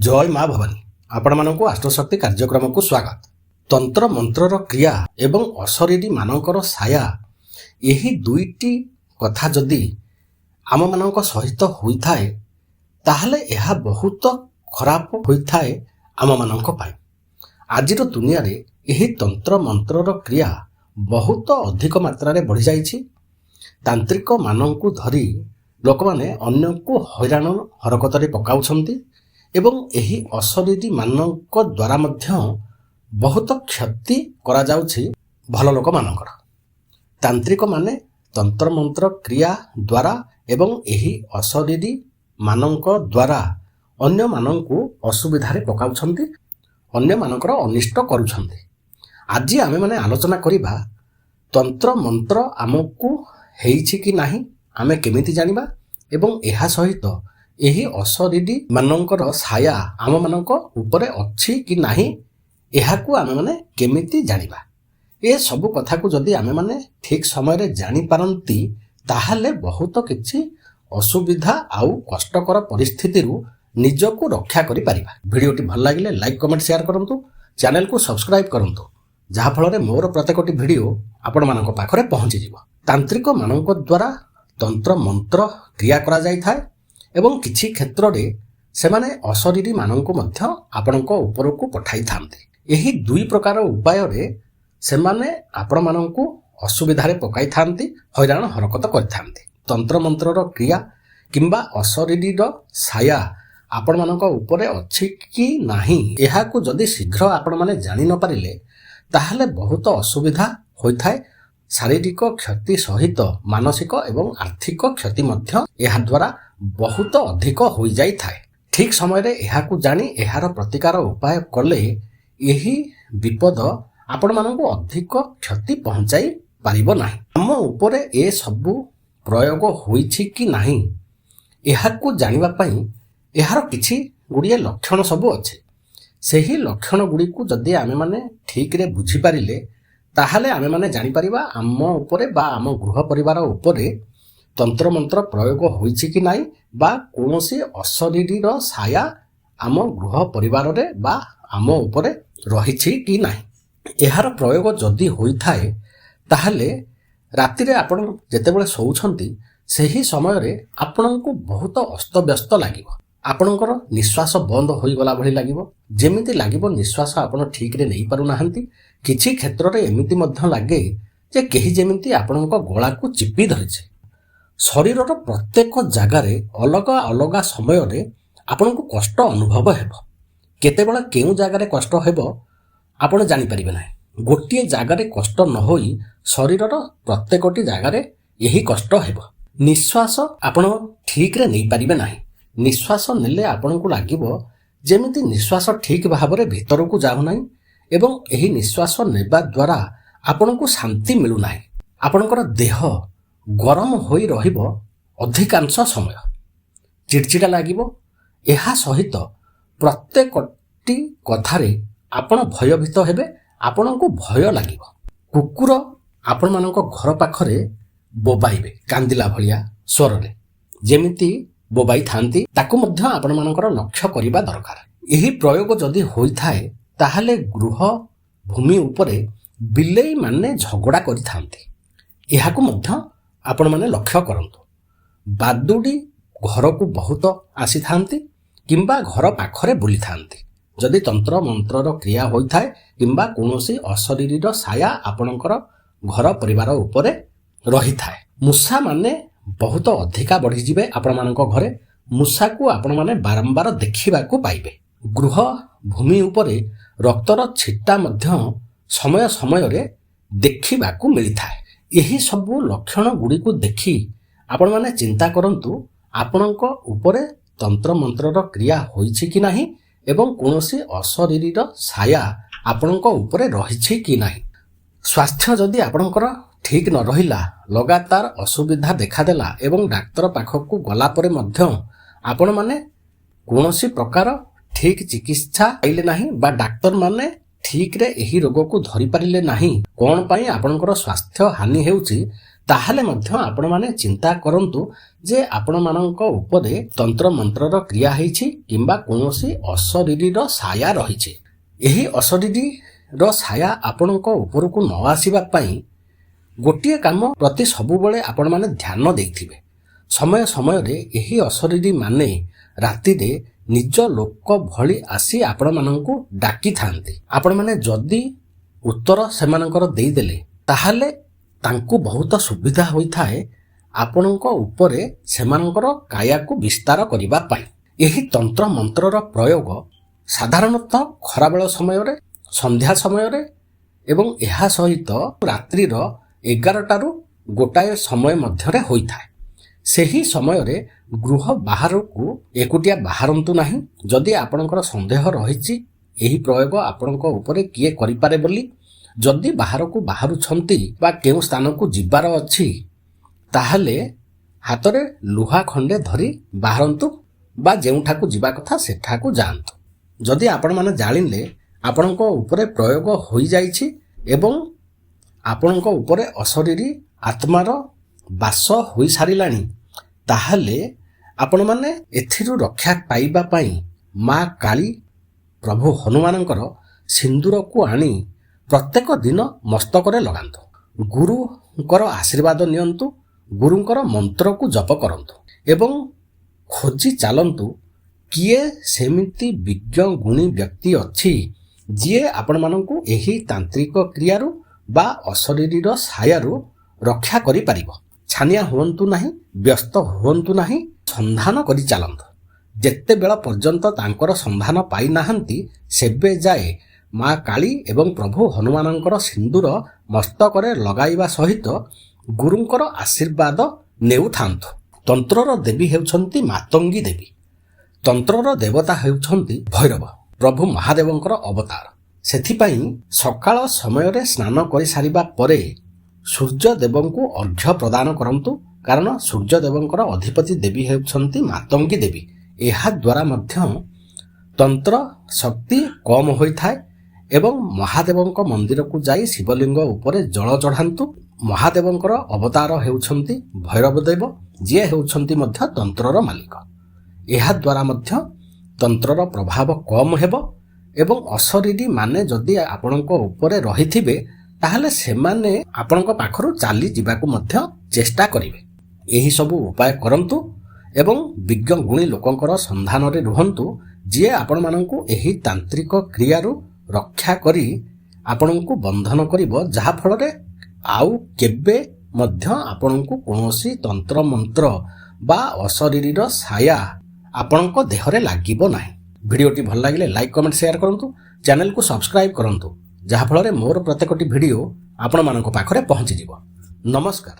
जय माँ भवानी आपण मानक अष्टशक्ति कार्यक्रम को स्वागत। तंत्र मंत्रर क्रिया एवं अशरीरी मानकर साया यही दुईटी कथा जदि आम मानक सहित होइथाए ताहले यह बहुत खराब होइथाए आम मानक पाई। आजिर दुनिया रे यही तंत्र मंत्रर क्रिया बहुत अधिक मात्रा रे बढ़ी जाइछि। तांत्रिक मानकु धरी लोक माने अन्य को हैरान हरकत रे पकाउछंती एवं यही अशरीरी मानक द्वारा मध्य बहुत क्षति करा जाउछि भल लोक मानकर। तांत्रिक माने तंत्र मंत्र क्रिया द्वारा एवं यही अशरीरी मानक द्वारा अन्य मानकु असुविधा रे पकाउछंती, अन्य मानकर अनिष्ट करूछंती। आज आमे माने आलोचना करिबा तंत्र मंत्र आमकु हेइछि कि नाही आमे केमिति जानिबा एवं एहा सहित यही अशरीरी मानकर साया आम मानक उपरे अछि कि नाही एहाकु आमे माने केमिति जानिबा। ए सब कथा को जदि आमे माने ठीक समय रे जानि पारंती ताहाले बहुत किछि असुविधा आउ कष्टकर परिस्थिति रु निजको रक्षा करि परिबा। वीडियोटी भल लागिले लाइक कमेंट शेयर करंतु, चैनल को सब्सक्राइब करंतु जहा फल रे मोर प्रत्येकटी वीडियो आपण मानक पाखरे पहुंची जिवो। तांत्रिक मानक द्वारा तंत्र मंत्र क्रिया करा जाय थाए एवं किछि क्षेत्र रे सेमाने अशरीरी मानक मध्य आपणक उपरको पठाई थांते। एही दुई प्रकार उपाय रे सेमाने आपण मानकु असुविधा रे पकाई थांती, हैरान हरकत करथांती। तंत्र मंत्रर क्रिया किंबा अशरीरीर साया आपण मानक उपरे अछि कि नाही एहाकु जदि शीघ्र आपण माने जानि न पारिले ताहले बहुत असुविधा होइथाय। शारीरिक क्षति सहित मानसिक एवं आर्थिक क्षति मध्य एहा द्वारा बहुत अधिक होई जाई थाए। ठीक समय रे एहाकु जानि एहार प्रतिकार उपाय कले यही विपद आपण मानकु अधिक क्षति पहुंचाई पारिबो नाही। हम उपरे ए सब प्रयोग होइछि कि नाही एहाकु जानिबा पई एहार किछि गुडिये लक्षण सब अछि। सेही लक्षण गुडी को जदि आमे माने ठीक रे बुझी पारिले ताहले आमे माने जानि परिबा आम उपरे बा आम गृह परिवार उपरे तंत्र मंत्र प्रयोग होइछि कि नाही बा कोनोसी अशरीरीर साया आम गृह परिवार रे बा आम उपरे रहिछि कि नाही। एहार प्रयोग जदि होइथाए ताहले राति रे आपण जेतेबेले सोउछंती सेही समय रे आपणको बहुत अस्तव्यस्त लागिबो। आपणकर निश्वास बंद होई गला भली लागिबो, जेमिति लागिबो निश्वास आपण ठीक रे नै पारु नाहंती। किछि क्षेत्र रे एमिति मध्य लागे जे केही जेमिति आपणको गळा को चिपी धरिছে। शरीरर प्रत्येक जगह रे अलगा अलगा समय रे आपणको कष्ट अनुभव हेबो। केतेबेला केउ जगह रे कष्ट हेबो आपण जानि परिबे नाही। गोटिए जगह रे कष्ट न होई शरीरर प्रत्येकटी जगह रे यही कष्ट हेबो। निश्वास आपण ठीक रे नै परिबे नाही। निश्वास नेले आपणको लागिबो जेमिति निश्वास ठीक भाबरे भीतर को जाउ नाही एवं एही निश्वास नेबा द्वारा आपणको शांति मिलु नाही। आपणकर देह गरम होई रहिबो अधिकांश समय, चिड़चिड़ा लागिबो। एहा सहित प्रत्येकटी कथारे आपण भयभीत हेबे, आपणको भय लागिबो। कुकुर आपण मानक घर पाखरे बोबाइबे कांदिला भलिया स्वर रे जेमिति बोबाई थांती ताकु मध्य आपण मानकर लक्ष्य करिबा दरकार। एही प्रयोग जदि होई थाए ताहले गृह भूमि उपरे बिलेई माने झगड़ा करि थांती, एहाकु मध्य आपण माने लक्ष्य करंतु। बादुडी घर को बहुत आसी थांती किंबा घर पाखरे बुली थांती जदि तंत्र मंत्रर क्रिया होई थाए किंबा कोनोसी अशरीरीर साया आपणकर घर परिवार उपरे रही थाए। मूषा माने बहुत अधिका बढ़ी जिबे आपण मानक घरे। मूषा को आपण माने बारंबार देखिबा को पाइबे। गृह भूमि उपरे रक्तर छिटा मध्य समय समय रे देखिबा को मिली थाए। यही सब लक्षण गुडी को देखि आपण माने चिंता करंतु आपणक उपरे तंत्र मंत्रर क्रिया होइछि कि नाही एवं कोनोसी अशरीरीर साया आपणक उपरे रहिछि कि नाही। स्वास्थ्य जदि आपणकर ठीक न रहिला, लगातार असुविधा देखा देला एवं डाक्तर पाखकु गला परे मध्य आपण माने कोनोसी प्रकार ठीक चिकित्सा पाइले नाही बा डाक्तर माने ठीक रे एही रोग को धरि पारिले नाही, कोन पई आपणकर स्वास्थ्य हानि हेउची ତାହେଲେ ମଧ୍ୟ ଆପଣମାନେ ଚିନ୍ତା କରନ୍ତୁ ଯେ ଆପଣମାନଙ୍କ ଉପରେ ତନ୍ତ୍ର ମନ୍ତ୍ରର କ୍ରିୟା ହେଇଛି କିମ୍ବା କୌଣସି ଅଶରୀରୀର ସାୟା ରହିଛି। ଏହି ଅଶରୀରୀର ସାୟା ଆପଣଙ୍କ ଉପରକୁ ନ ଆସିବା ପାଇଁ ଗୋଟିଏ କାମ ପ୍ରତି ସବୁବେଳେ ଆପଣମାନେ ଧ୍ୟାନ ଦେଇଥିବେ। ସମୟ ସମୟରେ ଏହି ଅଶରୀରୀ ମାନେ ରାତିରେ ନିଜ ଲୋକ ଭଳି ଆସି ଆପଣମାନଙ୍କୁ ଡାକିଥାନ୍ତି। ଆପଣମାନେ ଯଦି ଉତ୍ତର ସେମାନଙ୍କର ଦେଇଦେଲେ ତାହେଲେ ତାଙ୍କୁ ବହୁତ ସୁବିଧା ହୋଇଥାଏ ଆପଣଙ୍କ ଉପରେ ସେମାନଙ୍କର କାୟାକୁ ବିସ୍ତାର କରିବା ପାଇଁ। ଏହି ତନ୍ତ୍ର ମନ୍ତ୍ରର ପ୍ରୟୋଗ ସାଧାରଣତଃ ଖରାବେଳ ସମୟରେ, ସନ୍ଧ୍ୟା ସମୟରେ ଏବଂ ଏହା ସହିତ ରାତ୍ରିର 11ଟାରୁ ଗୋଟାଏ ସମୟ ମଧ୍ୟରେ ହୋଇଥାଏ। ସେହି ସମୟରେ ଗୃହ ବାହାରକୁ ଏକୁଟିଆ ବାହାରନ୍ତୁ ନାହିଁ। ଯଦି ଆପଣଙ୍କର ସନ୍ଦେହ ରହିଛି ଏହି ପ୍ରୟୋଗ ଆପଣଙ୍କ ଉପରେ କିଏ କରିପାରେ ବୋଲି, ଯଦି ବାହାରକୁ ବାହାରୁଛନ୍ତି ବା କେଉଁ ସ୍ଥାନକୁ ଯିବାର ଅଛି ତାହେଲେ ହାତରେ ଲୁହା ଖଣ୍ଡେ ଧରି ବାହାରନ୍ତୁ ବା ଯେଉଁଠାକୁ ଯିବା କଥା ସେଠାକୁ ଯାଆନ୍ତୁ। ଯଦି ଆପଣମାନେ ଜାଣିଲେ ଆପଣଙ୍କ ଉପରେ ପ୍ରୟୋଗ ହୋଇଯାଇଛି ଏବଂ ଆପଣଙ୍କ ଉପରେ ଅଶରୀରୀ ଆତ୍ମାର ବାସ ହୋଇସାରିଲାଣି, ତାହେଲେ ଆପଣମାନେ ଏଥିରୁ ରକ୍ଷା ପାଇବା ପାଇଁ ମା କାଳୀ, ପ୍ରଭୁ ହନୁମାନଙ୍କର ସିନ୍ଦୁରକୁ ଆଣି ପ୍ରତ୍ୟେକ ଦିନ ମସ୍ତକରେ ଲଗାନ୍ତୁ। ଗୁରୁଙ୍କର ଆଶୀର୍ବାଦ ନିଅନ୍ତୁ, ଗୁରୁଙ୍କର ମନ୍ତ୍ରକୁ ଜପ କରନ୍ତୁ ଏବଂ ଖୋଜି ଚାଲନ୍ତୁ କିଏ ସେମିତି ବିଜ୍ଞ ଗୁଣୀ ବ୍ୟକ୍ତି ଅଛି ଯିଏ ଆପଣମାନଙ୍କୁ ଏହି ତାନ୍ତ୍ରିକ କ୍ରିୟାରୁ ବା ଅଶରୀରୀର ସାୟାରୁ ରକ୍ଷା କରିପାରିବ। ଛାନିଆ ହୁଅନ୍ତୁ ନାହିଁ, ବ୍ୟସ୍ତ ହୁଅନ୍ତୁ ନାହିଁ, ସନ୍ଧାନ କରି ଚାଲନ୍ତୁ। ଯେତେବେଳ ପର୍ଯ୍ୟନ୍ତ ତାଙ୍କର ସନ୍ଧାନ ପାଇନାହାନ୍ତି ସେବେ ଯାଏ ମା କାଳୀ ଏବଂ ପ୍ରଭୁ ହନୁମାନଙ୍କର ସିନ୍ଦୁର ମସ୍ତକରେ ଲଗାଇବା ସହିତ ଗୁରୁଙ୍କର ଆଶୀର୍ବାଦ ନେଉଥାନ୍ତୁ। ତନ୍ତ୍ରର ଦେବୀ ହେଉଛନ୍ତି ମାତଙ୍ଗୀ ଦେବୀ। ତନ୍ତ୍ରର ଦେବତା ହେଉଛନ୍ତି ଭୈରବ, ପ୍ରଭୁ ମହାଦେବଙ୍କର ଅବତାର। ସେଥିପାଇଁ ସକାଳ ସମୟରେ ସ୍ନାନ କରିସାରିବା ପରେ ସୂର୍ଯ୍ୟଦେବଙ୍କୁ ଅର୍ଘ୍ୟ ପ୍ରଦାନ କରନ୍ତୁ, କାରଣ ସୂର୍ଯ୍ୟଦେବଙ୍କର ଅଧିପତି ଦେବୀ ହେଉଛନ୍ତି ମାତଙ୍ଗୀ ଦେବୀ। ଏହା ଦ୍ୱାରା ମଧ୍ୟ ତନ୍ତ୍ର ଶକ୍ତି କମ୍ ହୋଇଥାଏ ଏବଂ ମହାଦେବଙ୍କ ମନ୍ଦିରକୁ ଯାଇ ଶିବଲିଙ୍ଗ ଉପରେ ଜଳ ଚଢ଼ାନ୍ତୁ। ମହାଦେବଙ୍କର ଅବତାର ହେଉଛନ୍ତି ଭୈରବ ଦେବ, ଯିଏ ହେଉଛନ୍ତି ମଧ୍ୟ ତନ୍ତ୍ରର ମାଲିକ। ଏହା ଦ୍ୱାରା ମଧ୍ୟ ତନ୍ତ୍ରର ପ୍ରଭାବ କମ୍ ହେବ ଏବଂ ଅଶରୀରୀ ମାନେ ଯଦି ଆପଣଙ୍କ ଉପରେ ରହିଥିବେ ତାହେଲେ ସେମାନେ ଆପଣଙ୍କ ପାଖରୁ ଚାଲି ଯିବାକୁ ମଧ୍ୟ ଚେଷ୍ଟା କରିବେ। ଏହିସବୁ ଉପାୟ କରନ୍ତୁ ଏବଂ ବିଜ୍ଞ ଗୁଣୀ ଲୋକଙ୍କର ସନ୍ଧାନରେ ରୁହନ୍ତୁ ଯିଏ ଆପଣମାନଙ୍କୁ ଏହି ତାନ୍ତ୍ରିକ କ୍ରିୟାରୁ ରକ୍ଷା କରି ଆପଣଙ୍କୁ ବନ୍ଧନ କରିବ, ଯାହାଫଳରେ ଆଉ କେବେ ମଧ୍ୟ ଆପଣଙ୍କୁ କୌଣସି ତନ୍ତ୍ରମନ୍ତ୍ର ବା ଅଶରୀରୀର ସାୟା ଆପଣଙ୍କ ଦେହରେ ଲାଗିବ ନାହିଁ। ଭିଡ଼ିଓଟି ଭଲ ଲାଗିଲେ ଲାଇକ୍, କମେଣ୍ଟ, ସେୟାର କରନ୍ତୁ। ଚ୍ୟାନେଲକୁ ସବସ୍କ୍ରାଇବ୍ କରନ୍ତୁ, ଯାହାଫଳରେ ମୋର ପ୍ରତ୍ୟେକଟି ଭିଡ଼ିଓ ଆପଣମାନଙ୍କ ପାଖରେ ପହଞ୍ଚିଯିବ। ନମସ୍କାର।